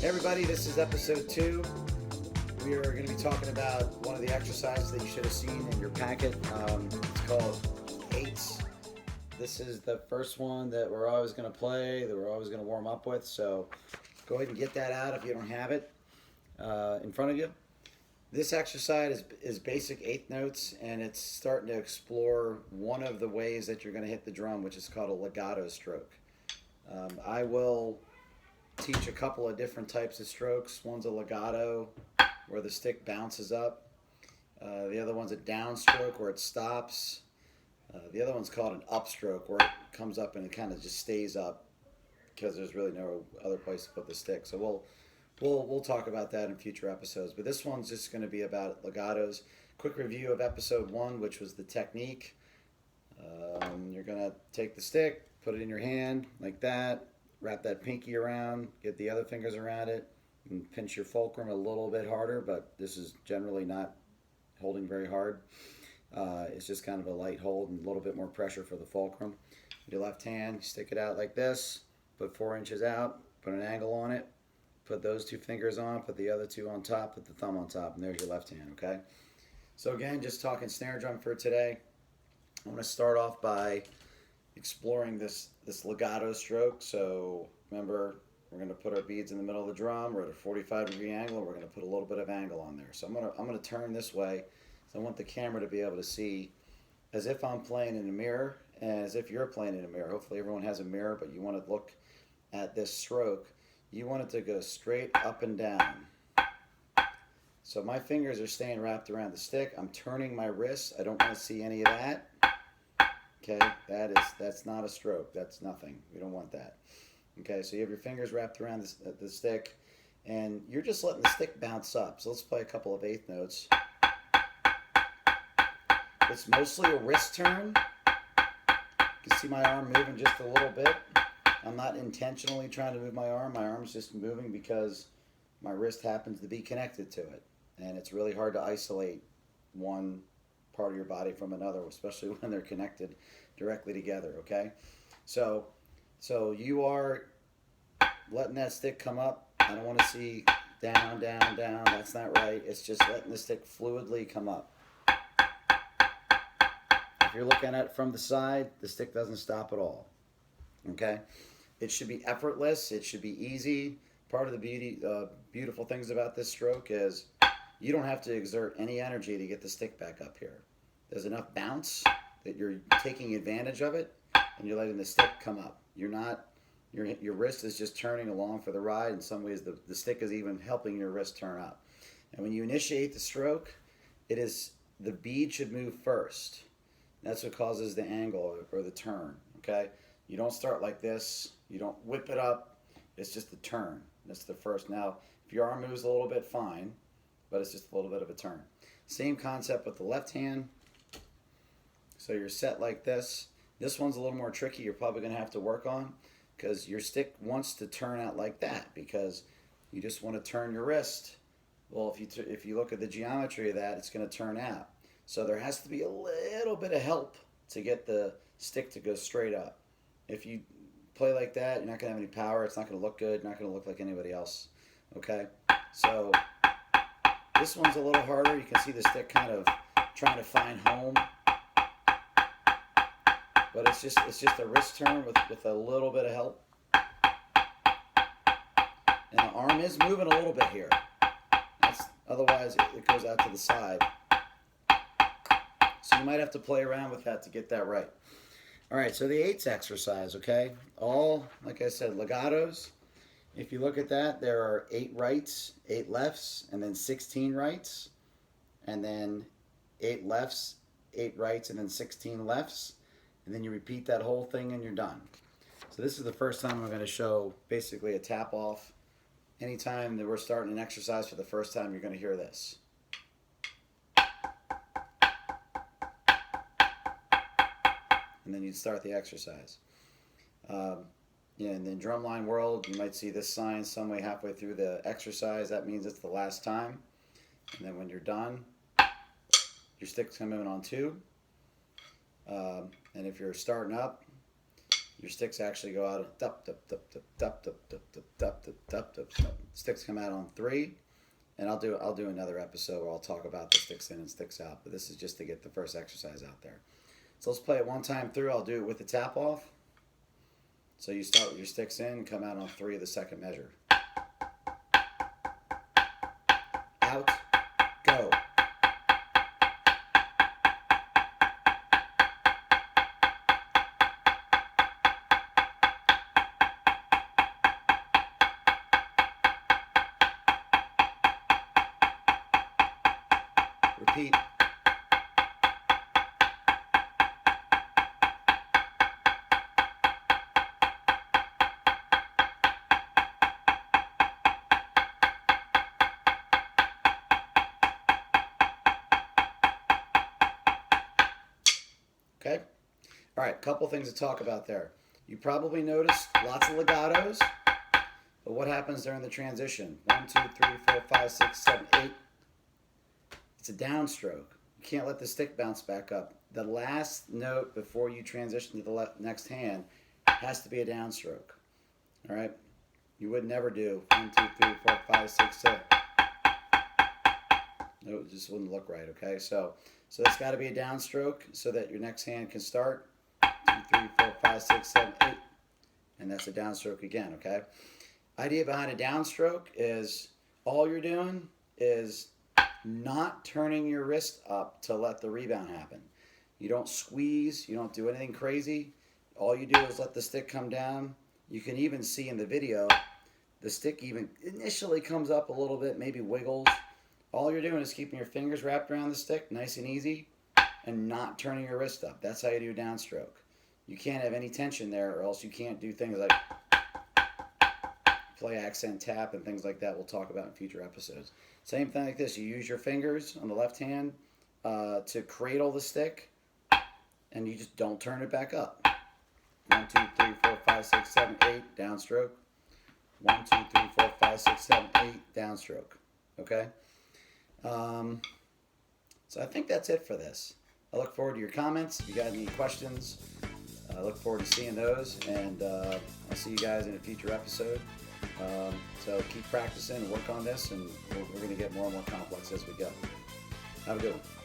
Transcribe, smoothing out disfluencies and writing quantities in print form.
Everybody, this is episode 2. We are going to be talking about one of the exercises that you should have seen in your packet. It's called 8s. This is the first one that we're always going to play, that we're always going to warm up with. So go ahead and get that out if you don't have it in front of you. This exercise is basic 8th notes, and it's starting to explore one of the ways that you're going to hit the drum, which is called a legato stroke. I will teach a couple of different types of strokes. One's a legato, where the stick bounces up. The other one's a downstroke, where it stops. The other one's called an upstroke, where it comes up and it kind of just stays up because there's really no other place to put the stick. So we'll talk about that in future episodes. But this one's just going to be about legatos. Quick review of episode 1, which was the technique. You're going to take the stick, put it in your hand like that. Wrap that pinky around, get the other fingers around it, and pinch your fulcrum a little bit harder, but this is generally not holding very hard. It's just kind of a light hold and a little bit more pressure for the fulcrum. Your left hand, stick it out like this, put 4 inches out, put an angle on it, put those 2 fingers on, put the other 2 on top, put the thumb on top, and there's your left hand, okay? So again, just talking snare drum for today. I'm going to start off by exploring this legato stroke. So remember, we're going to put our beads in the middle of the drum. We're at a 45-degree angle, and we're going to put a little bit of angle on there. So I'm going to turn this way. So I want the camera to be able to see as if I'm playing in a mirror and as if you're playing in a mirror. Hopefully everyone has a mirror, but you want to look at this stroke. You want it to go straight up and down. So my fingers are staying wrapped around the stick. I'm turning my wrists. I don't want to see any of that. Okay, that's not a stroke. That's nothing. We don't want that. Okay, so you have your fingers wrapped around the stick, and you're just letting the stick bounce up. So let's play a couple of 8th notes. It's mostly a wrist turn. You can see my arm moving just a little bit. I'm not intentionally trying to move my arm. My arm's just moving because my wrist happens to be connected to it. And it's really hard to isolate one part of your body from another, especially when they're connected directly together, okay? So you are letting that stick come up. I don't want to see down, down, down. That's not right. It's just letting the stick fluidly come up. If you're looking at it from the side, the stick doesn't stop at all, okay? It should be effortless. It should be easy. Part of the beautiful things about this stroke is you don't have to exert any energy to get the stick back up here. There's enough bounce that you're taking advantage of it, and you're letting the stick come up. You're not, your wrist is just turning along for the ride. In some ways, the stick is even helping your wrist turn up. And when you initiate the stroke, the bead should move first. That's what causes the angle or the turn, okay? You don't start like this. You don't whip it up. It's just a turn. That's the first. Now, if your arm moves a little bit, fine, but it's just a little bit of a turn. Same concept with the left hand. So you're set like this. This one's a little more tricky. You're probably going to have to work on because your stick wants to turn out like that because you just want to turn your wrist. Well, if you look at the geometry of that, it's going to turn out. So there has to be a little bit of help to get the stick to go straight up. If you play like that, you're not going to have any power. It's not going to look good. Not going to look like anybody else. Okay? So this one's a little harder. You can see the stick kind of trying to find home. But it's just a wrist turn with a little bit of help. And the arm is moving a little bit here. Otherwise, it goes out to the side. So you might have to play around with that to get that right. All right, so the 8s exercise, okay? All, like I said, legatos. If you look at that, there are 8 rights, 8 lefts, and then 16 rights. And then 8 lefts, 8 rights, and then 16 lefts. And then you repeat that whole thing and you're done. So this is the first time I'm going to show basically a tap off. Anytime that we're starting an exercise for the first time, you're going to hear this. And then you'd start the exercise. In the drumline world, you might see this sign some way halfway through the exercise. That means it's the last time. And then when you're done, your stick's coming in on 2. And if you're starting up, Your sticks actually go out. Dup, dup, dup, dup, dup, dup, dup, dup, dup, dup, dup, dup, dup. Sticks come out on 3, and I'll do another episode where I'll talk about the sticks in and sticks out. But this is just to get the first exercise out there. So let's play it one time through. I'll do it with the tap off. So you start with your sticks in and come out on 3 of the second measure. Out, go. Repeat. Okay? All right, couple things to talk about there. You probably noticed lots of legatos, but what happens during the transition? 1, 2, 3, 4, 5, 6, 7, 8. It's a downstroke. You can't let the stick bounce back up. The last note before you transition to the next hand has to be a downstroke. All right? You would never do 1, 2, 3, 4, 5, 6, 7. No, it just wouldn't look right, okay? So it's got to be a downstroke so that your next hand can start. 2, 3, 4, 5, 6, 7, 8. And that's a downstroke again, okay? Idea behind a downstroke is all you're doing is not turning your wrist up to let the rebound happen. You don't squeeze. You don't do anything crazy. All you do is let the stick come down. You can even see in the video, the stick even initially comes up a little bit, maybe wiggles. All you're doing is keeping your fingers wrapped around the stick, nice and easy, and not turning your wrist up. That's how you do a downstroke. You can't have any tension there, or else you can't do things like play accent tap and things like that we'll talk about in future episodes. Same thing like this. You use your fingers on the left hand to cradle the stick, and you just don't turn it back up. 1, 2, 3, 4, 5, 6, 7, 8, downstroke. 1, 2, 3, 4, 5, 6, 7, 8, downstroke. Okay? So I think that's it for this. I look forward to your comments. If you got any questions, I look forward to seeing those, and I'll see you guys in a future episode. So keep practicing and work on this, and we're going to get more and more complex as we go. Have a good one.